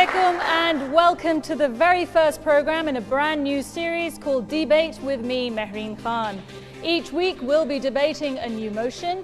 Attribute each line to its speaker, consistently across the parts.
Speaker 1: alaikum and welcome to the very first program in a brand new series called Debate with me, Mehreen Khan. Each week we'll be debating a new motion.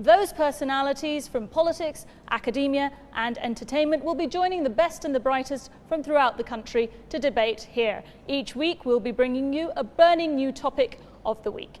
Speaker 1: Those personalities from politics, academia and entertainment will be joining the best and the brightest from throughout the country to debate here. Each week we'll be bringing you a burning new topic of the week.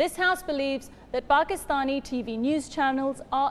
Speaker 1: This house believes that Pakistani TV news channels are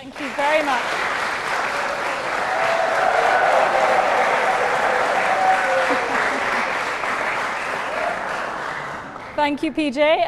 Speaker 1: Thank you very much. Thank you PJ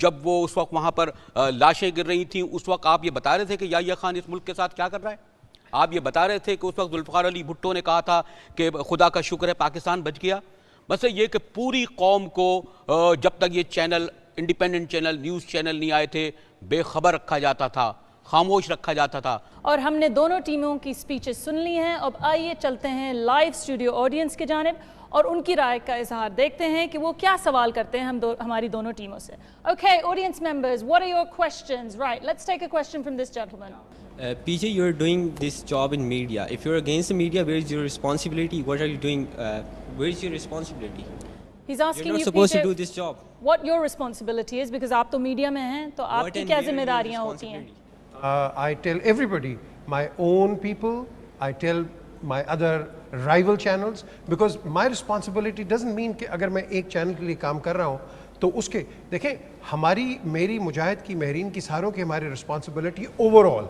Speaker 2: جب وہ اس وقت وہاں پر لاشیں گر رہی تھیں اس وقت آپ یہ بتا رہے تھے کہ یحییٰ خان اس ملک کے ساتھ کیا کر رہا ہے؟ آپ یہ بتا رہے تھے کہ اس وقت ذوالفقار علی بھٹو نے کہا تھا کہ خدا کا شکر ہے پاکستان بچ گیا؟ بس یہ کہ پوری قوم کو جب تک یہ channel independent channel news channel نہیں آئے تھے بے خبر رکھا جاتا تھا, خاموش رکھا جاتا تھا.
Speaker 1: اور ہم نے دونوں ٹیموں کی سپیچز سن لی ہیں. اب آئیے چلتے ہیں لائیو اسٹوڈیو آڈینس کی جانب اور ان کی رائے کا اظہار دیکھتے ہیں کہ وہ کیا سوال کرتے ہیں ہماری دونوں ٹیموں سے. Okay, audience members, what are your questions? Right, let's take a question from this gentleman.
Speaker 3: PJ, you're doing this job in media. If you're against the media, where is your responsibility? What are you doing? Where is your responsibility?
Speaker 1: He's asking
Speaker 3: You're not
Speaker 1: you,
Speaker 3: supposed
Speaker 1: PJ,
Speaker 3: to do this job.
Speaker 1: what your responsibility is, because آپ تو media میں ہیں تو آپ کی کیا ذمہ داریاں ہوتی ہیں؟
Speaker 4: I tell everybody, my own people, I tell my other rival channels, because my responsibility doesn't mean کہ اگر میں ایک چینل کے لیے کام کر رہا ہوں تو اس کے دیکھیں میری مجاہد کی مہرین کی ساروں کی ہماری رسپانسبلٹی اوور آل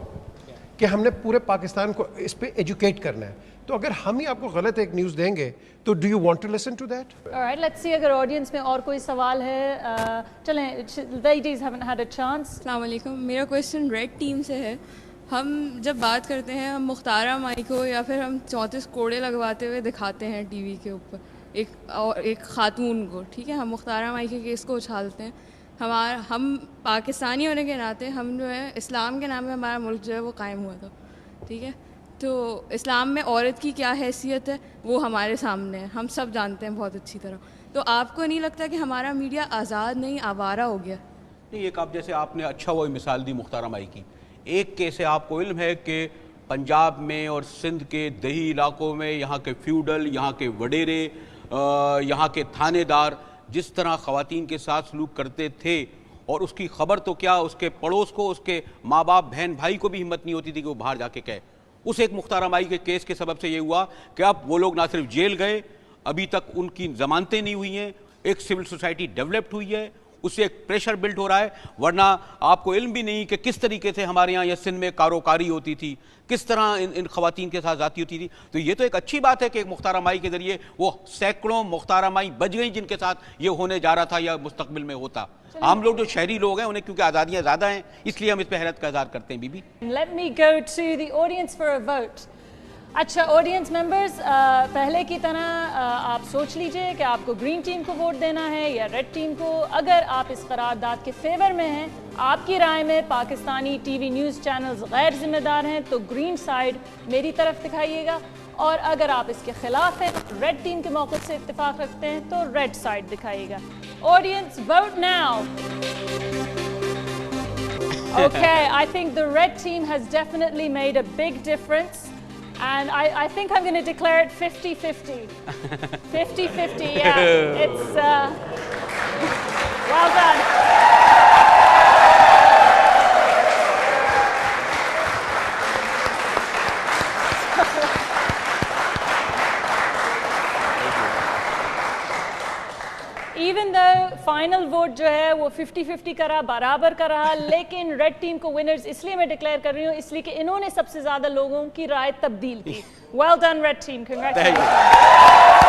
Speaker 4: کہ ہم نے پورے پاکستان کو اس پہ ایجوکیٹ کرنا ہے. تو اگر ہم ہی آپ کو غلط ایک نیوز دیں گے تو do you want to listen to that?
Speaker 1: Alright, let's see اگر آڈینس میں اور کوئی سوال ہے. چلیں, ladies haven't had a chance.
Speaker 5: السلام علیکم. میرا کویشچن ریڈ ٹیم سے ہے. ہم جب بات کرتے ہیں ہم مختارہ مائی کو یا پھر ہم 34 کوڑے لگواتے ہوئے دکھاتے ہیں ٹی وی کے اوپر ایک خاتون کو, ٹھیک ہے, ہم مختارہ مائی کے کیس کو اچھالتے ہیں. ہم پاکستانی ہونے کے ناطے ہم جو ہے اسلام کے نام میں ہمارا ملک جو ہے وہ قائم ہوا تھا, ٹھیک ہے, تو اسلام میں عورت کی کیا حیثیت ہے وہ ہمارے سامنے ہے, ہم سب جانتے ہیں بہت اچھی طرح. تو آپ کو نہیں لگتا کہ ہمارا میڈیا آزاد نہیں آوارہ ہو گیا؟
Speaker 2: نہیں, ایک آپ جیسے آپ نے اچھا وہ مثال دی مختارہ مائی کی. ایک کیس ہے, آپ کو علم ہے کہ پنجاب میں اور سندھ کے دیہی علاقوں میں یہاں کے فیوڈل, یہاں کے وڈیرے, یہاں کے تھانے دار جس طرح خواتین کے ساتھ سلوک کرتے تھے, اور اس کی خبر تو کیا اس کے پڑوس کو, اس کے ماں باپ بہن بھائی کو بھی ہمت نہیں ہوتی تھی کہ وہ باہر جا کے کہے. اس ایک مختارہ مائی کے کیس کے سبب سے یہ ہوا کہ اب وہ لوگ نہ صرف جیل گئے, ابھی تک ان کی ضمانتیں نہیں ہوئی ہیں, ایک سول سوسائٹی ڈیولپڈ ہوئی ہے, اس سے ایک پریشر بلڈ ہو رہا ہے. ورنہ آپ کو علم بھی نہیں کہ کس طریقے سے ہمارے یہاں یا سندھ میں کاروکاری ہوتی تھی, کس طرح ان خواتین کے ساتھ زیادتی ہوتی تھی. تو یہ تو ایک اچھی بات ہے کہ ایک مختارہ مائی کے ذریعے وہ سینکڑوں مختارہ مائی بچ گئیں جن کے ساتھ یہ ہونے جا رہا تھا یا مستقبل میں ہوتا. ہم لوگ جو شہری لوگ ہیں انہیں کیونکہ آزادیاں زیادہ ہیں اس لیے ہم اس پہ حیرت کا اظہار کرتے ہیں. بی بی,
Speaker 1: Let me go to the audience for a vote. اچھا آڈینس ممبرز, پہلے کی طرح آپ سوچ لیجئے کہ آپ کو گرین ٹیم کو ووٹ دینا ہے یا ریڈ ٹیم کو. اگر آپ اس قرارداد کے فیور میں ہیں, آپ کی رائے میں Pakistani T V news channels غیر ذمہ دار ہیں, تو گرین سائڈ میری طرف دکھائیے گا, اور اگر آپ اس کے خلاف ہیں, ریڈ ٹیم کے موقف سے اتفاق رکھتے ہیں, تو ریڈ سائڈ دکھائیے گا. Audience vote now. Okay, I think the red team has definitely made a big difference. And I think I'm going to declare it 50-50. 50-50, yeah. It's, well done. Even though final vote جو ہے وہ 50-50 کا رہا, برابر کا رہا, لیکن red team کو ونرز اس لیے میں ڈکلیئر کر رہی ہوں اس لیے کہ انہوں نے سب سے زیادہ لوگوں کی رائے تبدیل کی. Well done red team, congratulations.